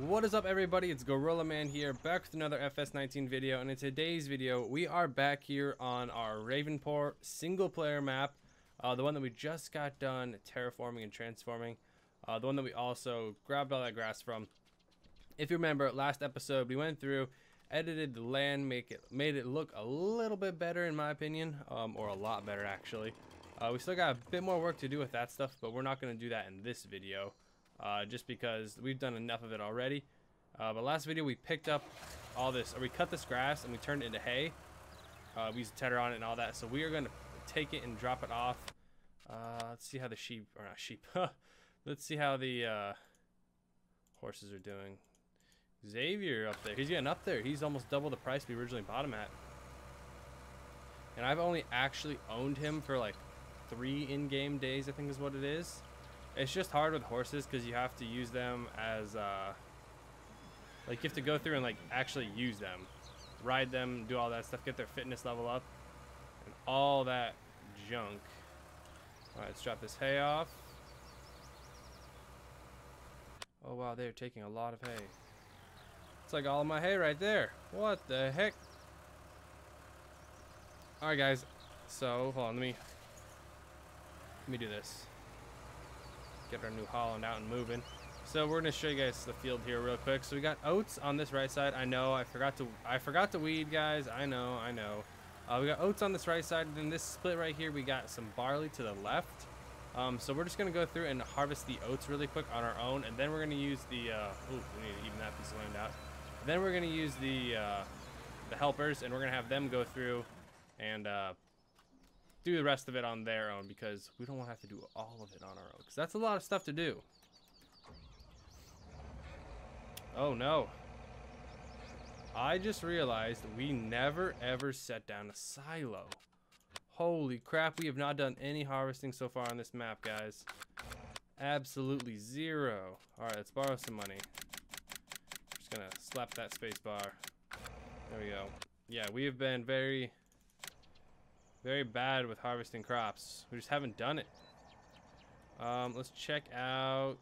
What is up, everybody? It's Gorillaman here, back with another FS19 video, and in today's video we are back here on our Ravenport single player map, the one that we just got done terraforming and transforming, the one that we also grabbed all that grass from. If you remember, last episode we went through, edited the land, made it look a little bit better in my opinion, or a lot better actually. We still got a bit more work to do with that stuff, but we're not going to do that in this video. Just because we've done enough of it already. But last video we picked up all this, or we cut this grass and we turned it into hay. We used tedder on it and all that, so we are going to take it and drop it off. Let's see how the sheep, or not sheep, let's see how the horses are doing. Xavier up there, he's getting up there. He's almost double the price we originally bought him at. And I've only actually owned him for like 3 in-game days, I think is what it is. It's just hard with horses because you have to use them as like you have to go through and like actually use them, ride them, do all that stuff, get their fitness level up and all that junk. All right, let's drop this hay off. Oh wow, they're taking a lot of hay. It's like all of my hay right there. What the heck? All right guys, so hold on, let me do this. Get our New Holland out and moving. So we're gonna show you guys the field here real quick. So we got oats on this right side. I know I forgot to weed, guys. I know. We got oats on this right side, and then this split right here we got some barley to the left. So we're just gonna go through and harvest the oats really quick on our own, and then we're gonna use the ooh, we need to even that piece of land out. And then we're gonna use the helpers, and we're gonna have them go through and do the rest of it on their own, because we don't want to have to do all of it on our own, because that's a lot of stuff to do. Oh no, I just realized we never ever set down a silo. Holy crap, we have not done any harvesting so far on this map, guys. Absolutely zero. All right, let's borrow some money. Just gonna slap that space bar. There we go. Yeah, we have been very bad with harvesting crops. We just haven't done it. Let's check out.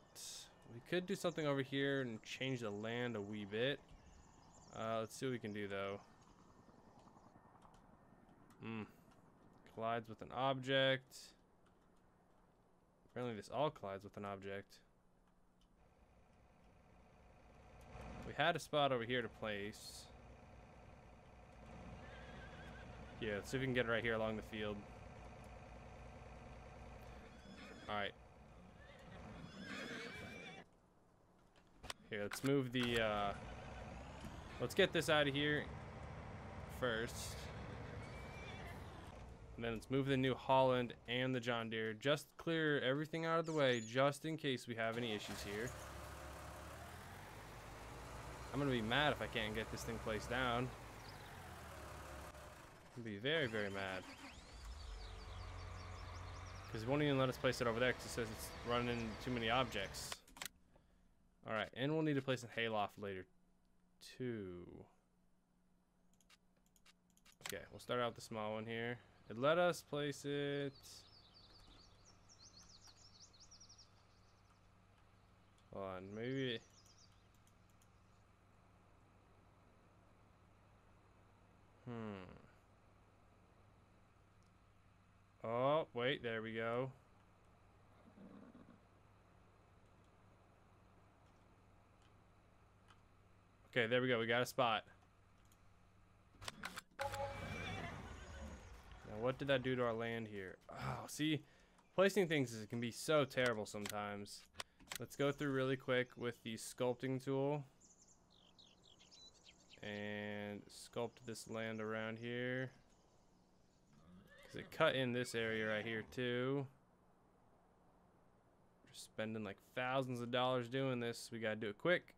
We could do something over here and change the land a wee bit. Let's see what we can do though. Collides with an object. Apparently this all collides with an object. We had a spot over here to place. Yeah, let's see if we can get it right here along the field. Alright. Here, let's move the, let's get this out of here first. And then let's move the New Holland and the John Deere. Just clear everything out of the way, just in case we have any issues here. I'm gonna be mad if I can't get this thing placed down. Be very mad, because it won't even let us place it over there because it says it's running too many objects. All right, and we'll need to place a hayloft later too. Okay, we'll start out with the small one here. It let us place it. Hold on, maybe. Oh, wait, there we go. Okay, there we go. We got a spot. Now, what did that do to our land here? Oh, see, placing things can be so terrible sometimes. Let's go through really quick with the sculpting tool and sculpt this land around here. Because it cut in this area right here too. We're spending like thousands of dollars doing this. We gotta do it quick.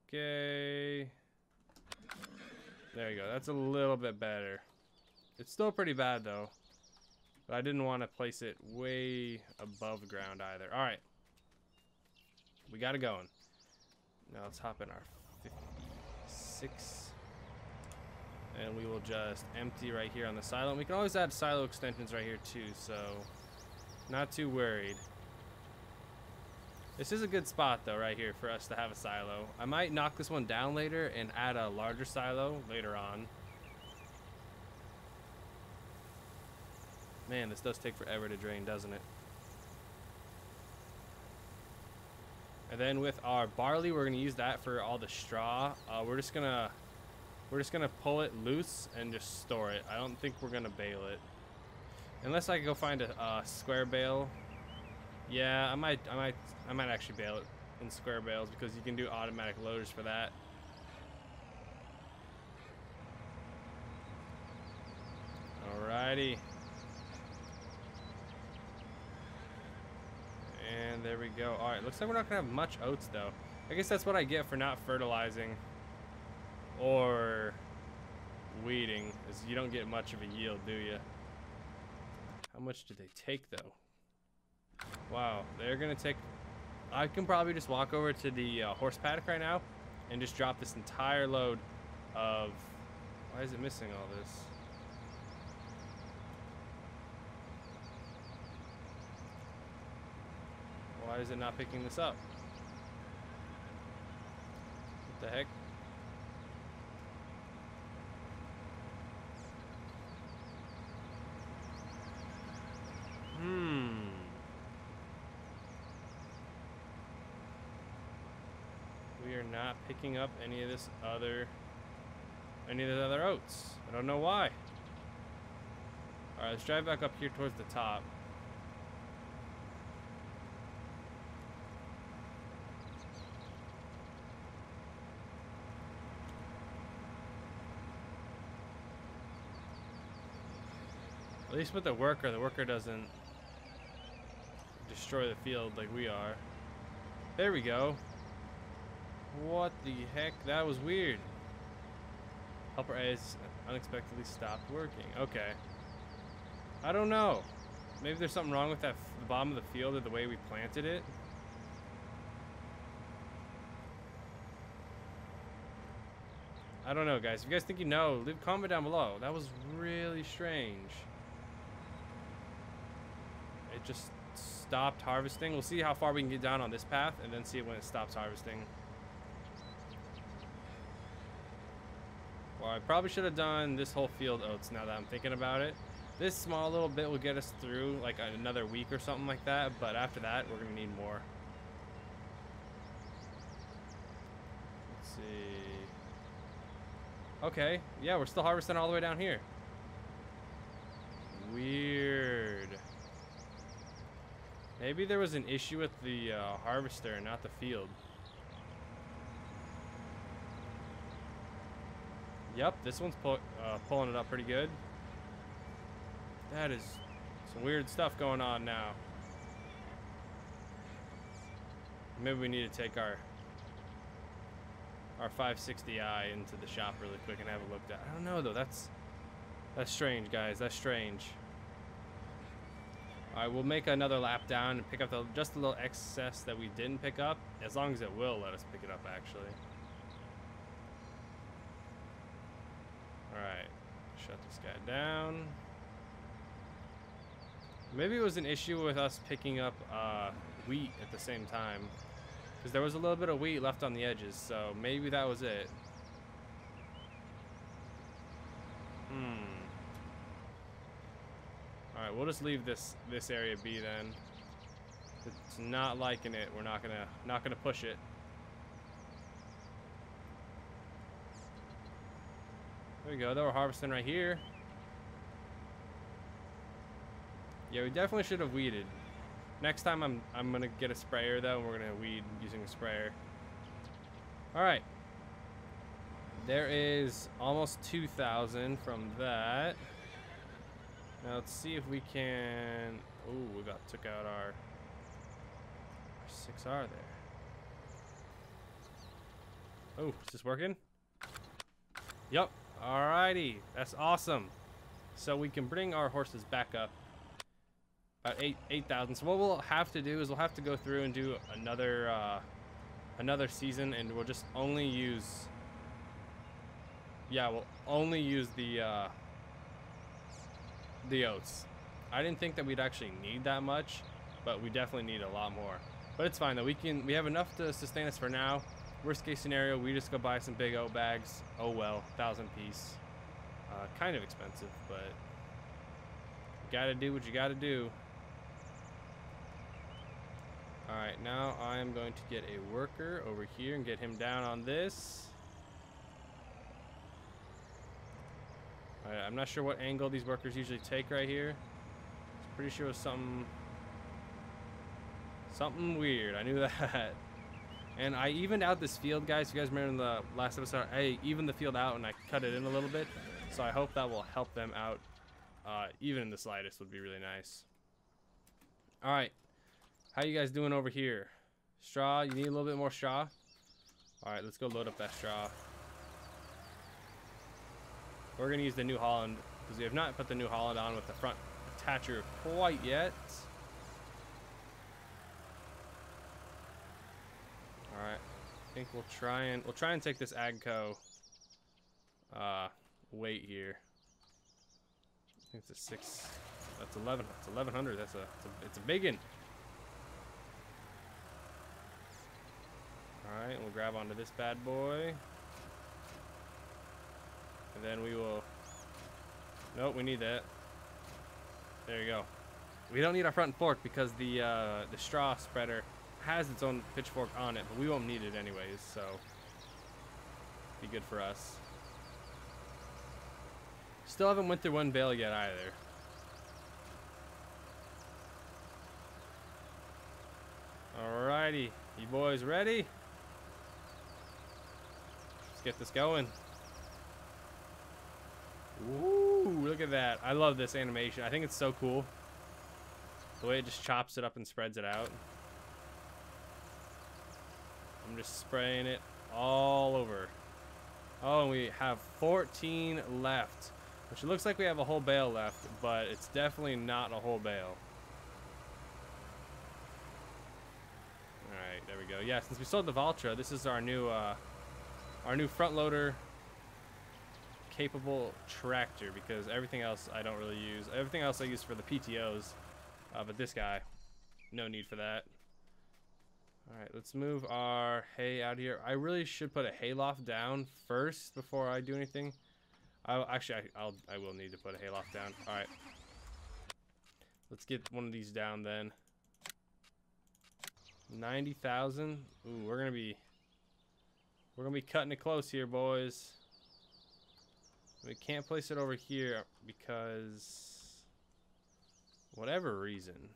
Okay. There you go. That's a little bit better. It's still pretty bad though. But I didn't want to place it way above ground either. Alright. We got it going. Now let's hop in our 56. And we will just empty right here on the silo. And we can always add silo extensions right here too, so not too worried. This is a good spot though, right here, for us to have a silo. I might knock this one down later and add a larger silo later on. Man, this does take forever to drain, doesn't it? And then with our barley, we're gonna use that for all the straw. We're just gonna pull it loose and just store it. I don't think we're gonna bale it, unless I can go find a square bale. Yeah, I might actually bale it in square bales because you can do automatic loaders for that. Alrighty. And there we go. Alright, looks like we're not gonna have much oats though. I guess that's what I get for not fertilizing or weeding, is you don't get much of a yield, do you? How much did they take though? Wow, they're gonna take... I can probably just walk over to the horse paddock right now and just drop this entire load of... Why is it missing all this? Why is it not picking this up? What the heck? We are not picking up any of the other oats. I don't know why. Alright, let's drive back up here towards the top. At least with the worker doesn't destroy the field like we are. There we go. What the heck? That was weird. Helper A has unexpectedly stopped working. Okay. I don't know. Maybe there's something wrong with the bottom of the field or the way we planted it. I don't know, guys. If you guys think you know, leave a comment down below. That was really strange. It just stopped harvesting. We'll see how far we can get down on this path and then see when it stops harvesting. Well, I probably should have done this whole field oats now that I'm thinking about it. This small little bit will get us through like another week or something like that, but after that, we're gonna need more. Let's see. Okay, yeah, we're still harvesting all the way down here. Weird. Maybe there was an issue with the harvester and not the field. Yep, this one's pulling it up pretty good. That is some weird stuff going on now. Maybe we need to take our 560i into the shop really quick and have it looked at. I don't know though. That's strange, guys. That's strange. All right, we'll make another lap down and pick up just the little excess that we didn't pick up, as long as it will let us pick it up, actually. All right, shut this guy down. Maybe it was an issue with us picking up wheat at the same time, because there was a little bit of wheat left on the edges, so maybe that was it. All right, we'll just leave this area be then. If it's not liking it, we're not gonna push it. There we go. Though we're harvesting right here. Yeah, we definitely should have weeded. Next time I'm gonna get a sprayer though, and we're gonna weed using a sprayer. All right. There is almost 2,000 from that. Now let's see if we can. Oh, we took out our 6R there. Oh, is this working? Yep. Alrighty, that's awesome. So we can bring our horses back up about 8,000. So what we'll have to do is we'll have to go through and do another season, and we'll just only use. Yeah, we'll only use the oats. I didn't think that we'd actually need that much, but we definitely need a lot more. But it's fine though. We have enough to sustain us for now. Worst case scenario, we just go buy some big oat bags. Oh well, 1,000 piece. Kind of expensive, but you gotta do what you gotta do. Alright, now I'm going to get a worker over here and get him down on this. Alright, I'm not sure what angle these workers usually take right here. It's pretty sure it was something weird. I knew that. And I evened out this field, guys. If you guys remember in the last episode, I evened the field out and I cut it in a little bit. So I hope that will help them out. Even in the slightest would be really nice. Alright. How you guys doing over here? Straw? You need a little bit more straw? Alright, let's go load up that straw. We're going to use the New Holland because we have not put the New Holland on with the front attacher quite yet. Alright. I think we'll try and take this Agco weight here. I think it's a 6. That's 11. That's 1,100. It's a big one. Alright, we'll grab onto this bad boy. And then we will... Nope, we need that. There you go. We don't need our front fork because the straw spreader has its own pitchfork on it, but we won't need it anyways, so... Be good for us. Still haven't went through one bale yet either. Alrighty. You boys ready? Let's get this going. Ooh, look at that. I love this animation. I think it's so cool. The way it just chops it up and spreads it out. I'm just spraying it all over. Oh, and we have 14 left. Which it looks like we have a whole bale left, but it's definitely not a whole bale. Alright, there we go. Yeah, since we sold the Valtra, this is our new front loader capable tractor, because everything else I don't really use. Everything else I use for the PTOs, but this guy, no need for that. Alright, let's move our hay out here. I really should put a hayloft down first before I do anything. I will need to put a hayloft down. Alright. Let's get one of these down then. 90,000. Ooh, we're gonna be cutting it close here, boys. We can't place it over here because whatever reason.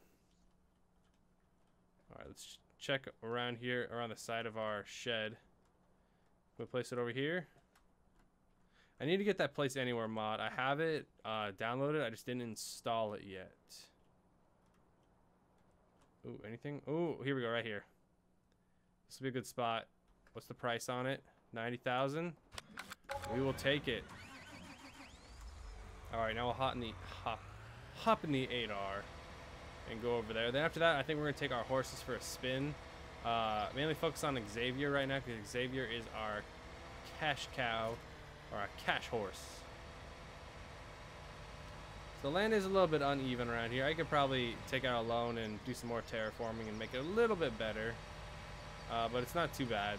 Alright, let's check around here, around the side of our shed. Can we place it over here? I need to get that Place Anywhere mod. I have it downloaded. I just didn't install it yet. Ooh, anything? Ooh, here we go, right here. This will be a good spot. What's the price on it? 90,000. We will take it. All right, now we'll hop in the 8R and go over there. Then after that, I think we're gonna take our horses for a spin. Mainly focus on Xavier right now because Xavier is our cash cow. Or a cash horse. The land is a little bit uneven around here. I could probably take out a loan and do some more terraforming and make it a little bit better. But it's not too bad.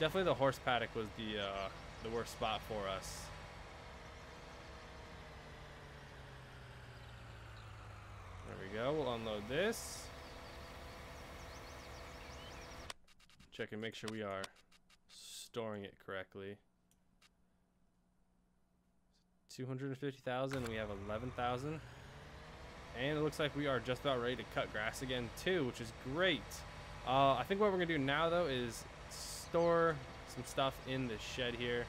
Definitely the horse paddock was the worst spot for us. There we go. We'll unload this. Check and make sure we are storing it correctly. 250,000. We have 11,000, and it looks like we are just about ready to cut grass again too, which is great. I think what we're gonna do now though is store some stuff in the shed here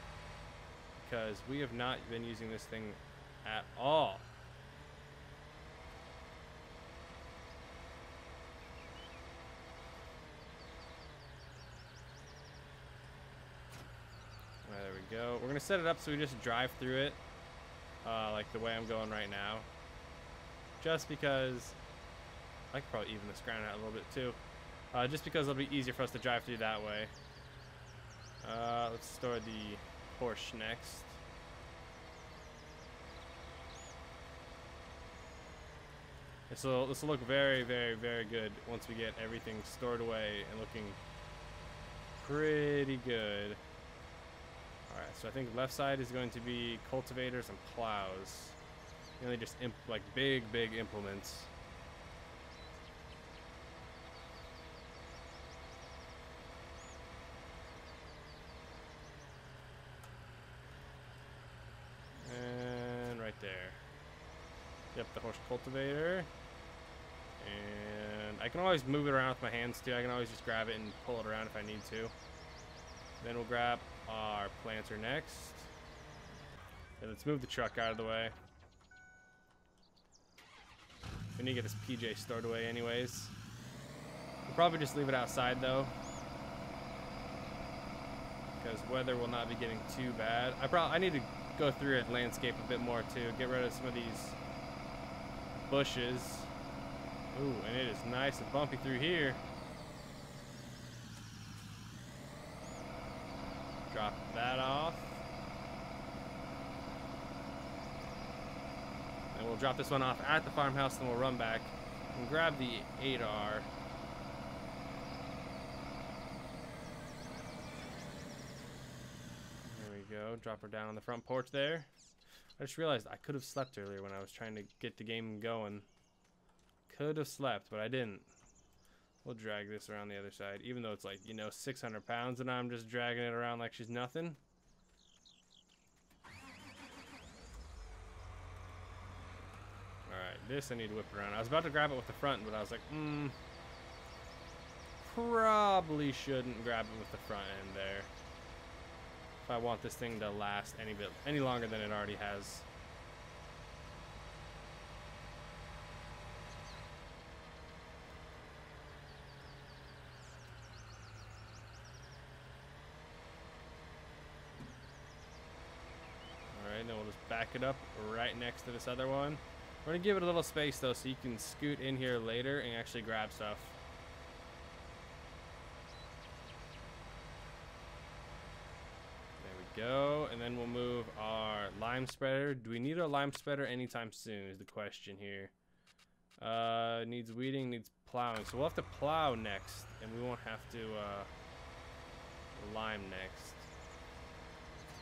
because we have not been using this thing at all. There we go. We're gonna set it up so we just drive through it. Like the way I'm going right now, just because I could probably even this ground out a little bit too, just because it'll be easier for us to drive through that way. Let's store the Porsche next. This will look very, very, very good once we get everything stored away and looking pretty good. Alright, so I think left side is going to be cultivators and plows. Really just like big implements. And right there. Yep, the horse cultivator. And I can always move it around with my hands too. I can always just grab it and pull it around if I need to. Then we'll grab our planter next. And let's move the truck out of the way. We need to get this PJ stored away anyways. We'll probably just leave it outside though, because weather will not be getting too bad. I need to go through a landscape a bit more too. Get rid of some of these bushes. Ooh, and it is nice and bumpy through here. Drop that off. And we'll drop this one off at the farmhouse, then we'll run back and grab the 8R. There we go. Drop her down on the front porch there. I just realized I could have slept earlier when I was trying to get the game going. Could have slept, but I didn't. We'll drag this around the other side, even though it's like, you know, 600 pounds and I'm just dragging it around like she's nothing. Alright, this I need to whip around. I was about to grab it with the front, but I was like, probably shouldn't grab it with the front end there. If I want this thing to last any longer than it already has. Alright, then we'll just back it up right next to this other one. We're gonna give it a little space though, so you can scoot in here later and actually grab stuff. There we go, and then we'll move our lime spreader. Do we need a lime spreader anytime soon is the question here. Needs weeding, needs plowing. So we'll have to plow next, and we won't have to lime next.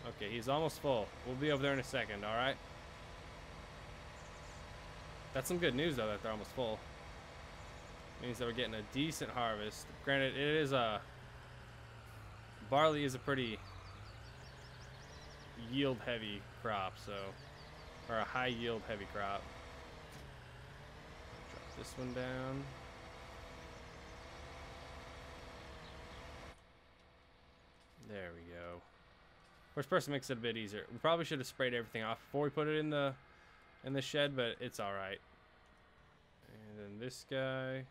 Okay, he's almost full. We'll be over there in a second, alright? That's some good news though that they're almost full. Means that we're getting a decent harvest. Granted, it is barley is a pretty yield heavy crop, so, or a high yield heavy crop. Drop this one down. There we go. First person makes it a bit easier. We probably should have sprayed everything off before we put it in the shed, but it's all right. And then this guy,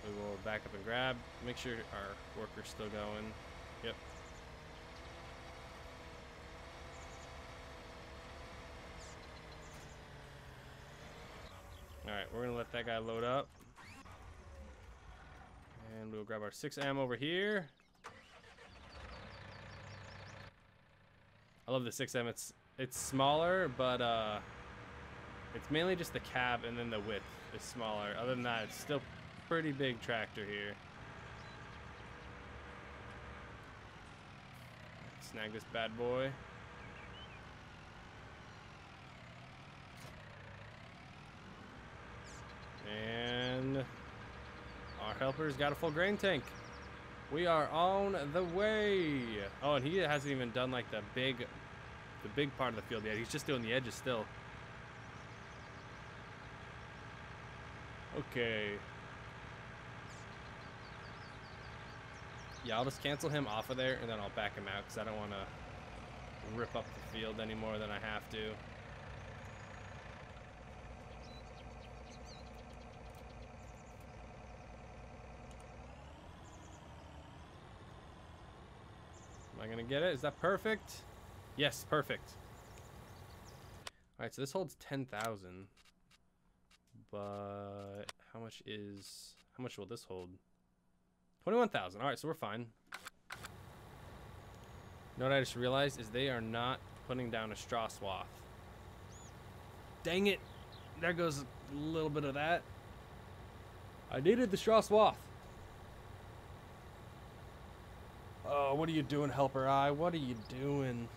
we will back up and grab. Make sure our worker's still going. Yep. All right, we're gonna let that guy load up, and we'll grab our 6M over here. I love the 6M. It's smaller, but it's mainly just the cab and then the width is smaller. Other than that, it's still pretty big tractor here. Snag this bad boy. And our helper's got a full grain tank. We are on the way. Oh, and he hasn't even done like the big part of the field yet. He's just doing the edges still. Okay. Yeah, I'll just cancel him off of there and then I'll back him out because I don't want to rip up the field any more than I have to. Am I gonna get it? Is that perfect? Yes, perfect. Alright, so this holds 10,000. But how much will this hold? 21,000. Alright, so we're fine. You know what I just realized is they are not putting down a straw swath. Dang it! There goes A little bit of that. I needed the straw swath. Oh, what are you doing, Helper Eye? What are you doing?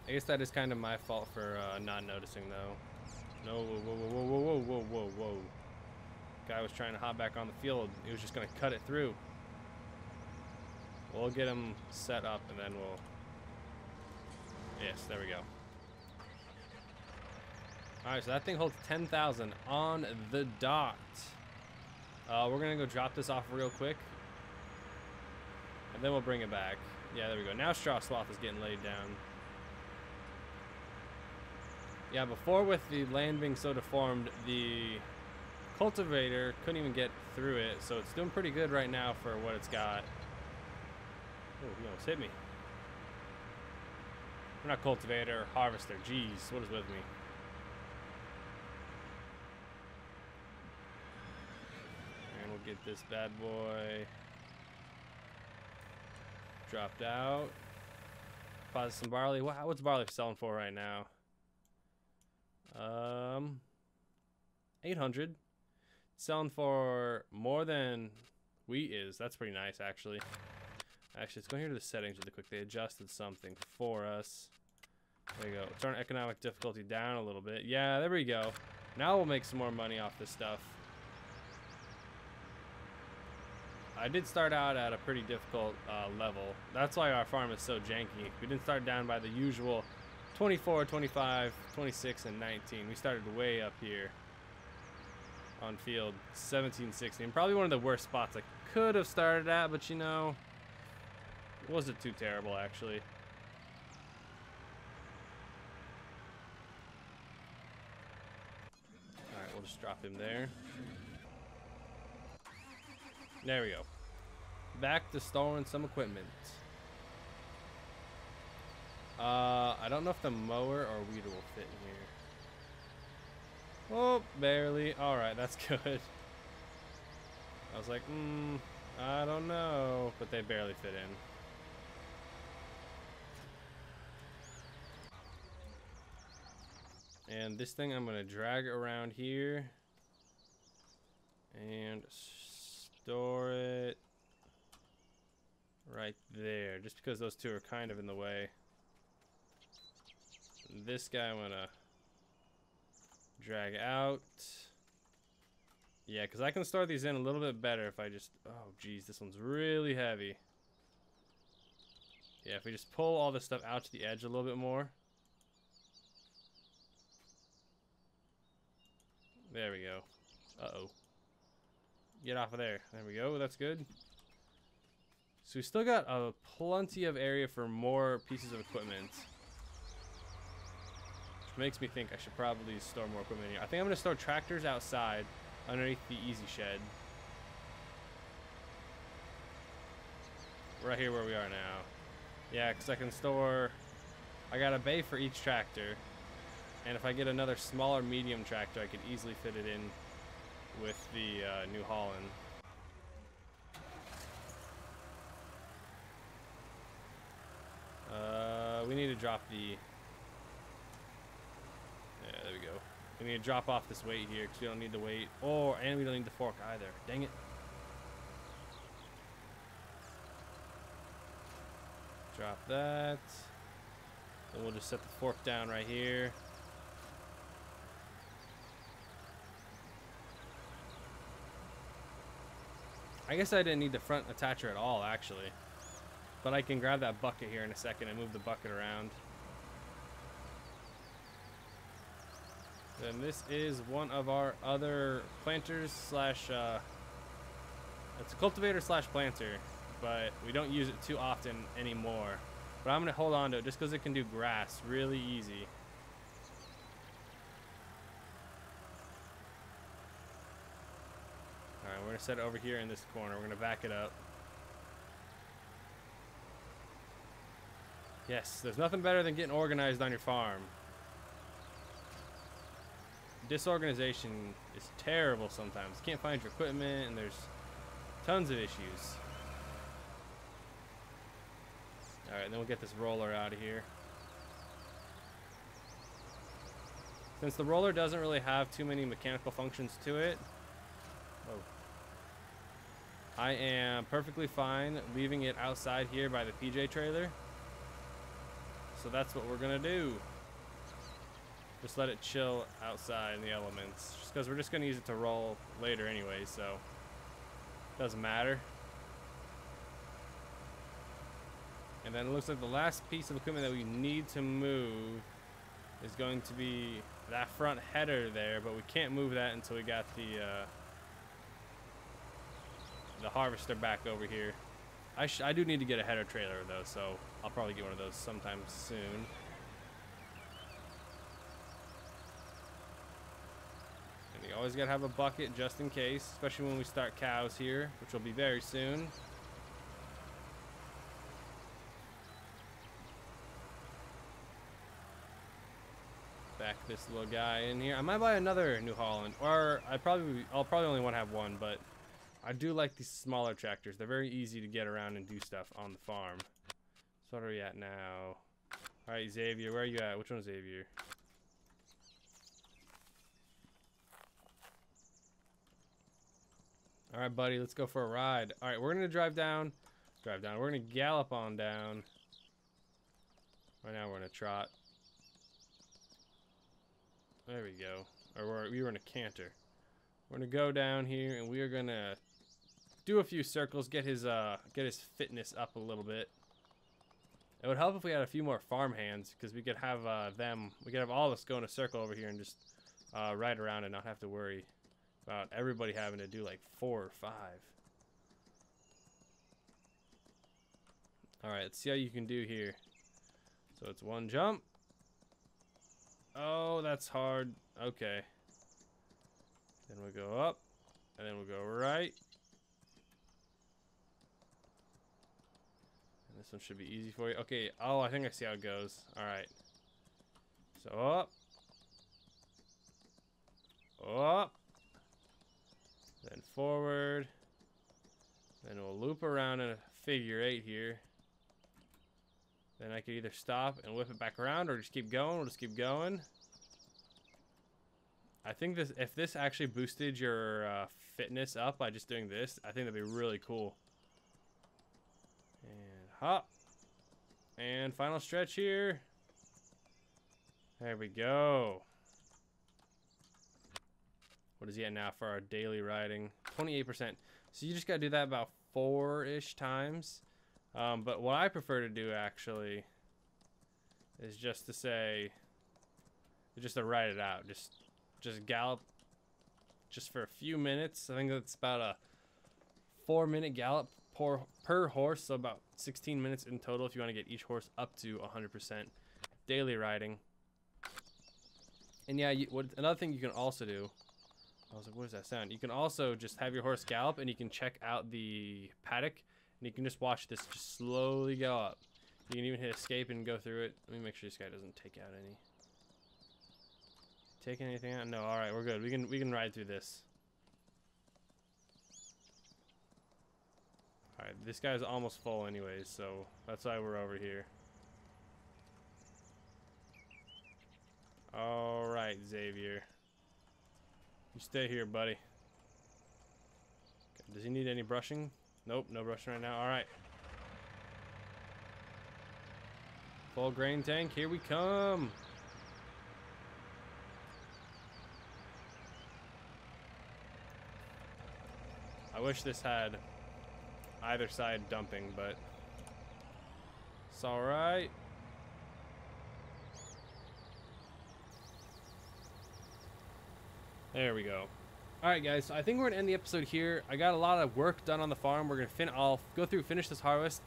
I guess that is kind of my fault for not noticing, though. No, whoa, whoa, whoa, whoa, whoa, whoa, whoa, whoa. Guy was trying to hop back on the field. He was just going to cut it through. We'll get him set up, and then we'll... Yes, there we go. Alright, so that thing holds 10,000 on the dot. We're going to go drop this off real quick. And then we'll bring it back. Yeah, there we go. Now straw swath is getting laid down. Yeah, before with the land being so deformed, the cultivator couldn't even get through it. So it's doing pretty good right now for what it's got. Oh, you almost hit me. We're not cultivator, harvester. Jeez, what is with me? And we'll get this bad boy dropped out. Deposit some barley. Wow, what's barley selling for right now? 800. Selling for more than wheat is. That's pretty nice, actually. Actually, let's go here to the settings really quick. They adjusted something for us. There you go. Turn economic difficulty down a little bit. Yeah, there we go. Now we'll make some more money off this stuff. I did start out at a pretty difficult level. That's why our farm is so janky. We didn't start down by the usual 24, 25, 26, and 19. We started way up here on field 17, 16. Probably one of the worst spots I could have started at, but you know, wasn't too terrible actually. Alright, we'll just drop him there. There we go. Back to storing some equipment. I don't know if the mower or weeder will fit in here. Oh, barely. Alright, that's good. I was like, I don't know. But they barely fit in. And this thing I'm going to drag around here. And store it right there. Just because those two are kind of in the way. This guy I'm going to drag out. Yeah, because I can store these in a little bit better if I just... Oh, geez, this one's really heavy. Yeah, if we just pull all this stuff out to the edge a little bit more. There we go. Uh-oh. Get off of there. There we go. That's good. So we still got plenty of area for more pieces of equipment. Which makes me think I should probably store more equipment here. I think I'm going to store tractors outside underneath the easy shed. Right here where we are now. Yeah, because I can store... I got a bay for each tractor. And if I get another smaller medium tractor, I could easily fit it in with the New Holland. We need to drop the... Yeah, there we go. We need to drop off this weight here because we don't need the weight. And we don't need the fork either. Dang it. Drop that. And we'll just set the fork down right here. I guess I didn't need the front attacher at all, actually. But I can grab that bucket here in a second and move the bucket around. Then this is one of our other planters slash... it's a cultivator slash planter, but we don't use it too often anymore. But I'm going to hold on to it just because it can do grass really easy. Alright, we're going to set it over here in this corner. We're going to back it up. Yes, there's nothing better than getting organized on your farm. Disorganization is terrible sometimes. You can't find your equipment and there's tons of issues. Alright, then we'll get this roller out of here. Since the roller doesn't really have too many mechanical functions to it, I am perfectly fine leaving it outside here by the PJ trailer. So that's what we're gonna do. Just let it chill outside in the elements. Just because we're just gonna use it to roll later anyway, so doesn't matter. And then it looks like the last piece of equipment that we need to move is going to be that front header there, but we can't move that until we got the harvester back over here. I do need to get a header trailer though, so I'll probably get one of those sometime soon. And you always gotta have a bucket just in case, especially when we start cows here, which will be very soon. Back this little guy in here. I might buy another New Holland, or I'll probably only want to have one, but I do like these smaller tractors. They're very easy to get around and do stuff on the farm. So what are we at now? All right, Xavier, where are you at? Which one's Xavier? All right, buddy, let's go for a ride. All right, we're gonna drive down. We're gonna gallop on down. Right now we're in a trot. There we go. Or we were in a canter. We're gonna go down here and we are gonna do a few circles, get his fitness up a little bit. It would help if we had a few more farm hands, because we could have we could have all of us go in a circle over here and just ride around and not have to worry about everybody having to do like 4 or 5. All right, let's see how you can do here. So it's one jump. Oh, that's hard. Okay. Then we'll go up, and then we'll go right. And this one should be easy for you. Okay, oh, I think I see how it goes. All right. So up. Up. Then forward. Then we'll loop around in a figure 8 here. Then I could either stop and whip it back around or just keep going. We'll just keep going. I think if this actually boosted your fitness up by just doing this, I think that'd be really cool. And hop. And final stretch here. There we go. What is he at now for our daily riding? 28%. So you just got to do that about 4-ish times. But what I prefer to do actually is just to say, just to ride it out. Just gallop just for a few minutes. I think that's about a 4-minute gallop per horse, so about 16 minutes in total if you want to get each horse up to 100% daily riding. And yeah, another thing you can also do, I was like, what does that sound? You can also just have your horse gallop and you can check out the paddock and you can just watch this just slowly go up. You can even hit escape and go through it. Let me make sure this guy doesn't take out any. Taking anything out? No, alright, we're good. We can ride through this. Alright, this guy's almost full anyways, so that's why we're over here. Alright, Xavier. You stay here, buddy. Okay, does he need any brushing? Nope, no brushing right now. Alright. Full grain tank, here we come. I wish this had either side dumping, but it's alright. There we go. Alright guys, so I think we're going to end the episode here. I got a lot of work done on the farm. We're going to I'll go through, finish this harvest.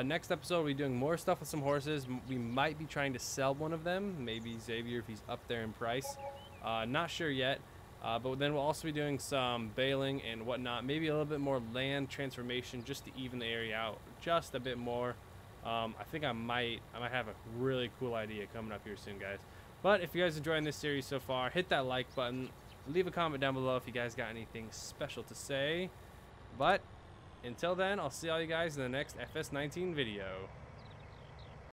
Next episode, we'll be doing more stuff with some horses. We might be trying to sell one of them. Maybe Xavier if he's up there in price. Not sure yet. But then we'll also be doing some baling and whatnot. Maybe a little bit more land transformation just to even the area out just a bit more. I think I might have a really cool idea coming up here soon, guys. But if you guys are enjoying this series so far, hit that like button. Leave a comment down below if you guys got anything special to say. But until then, I'll see all you guys in the next FS19 video.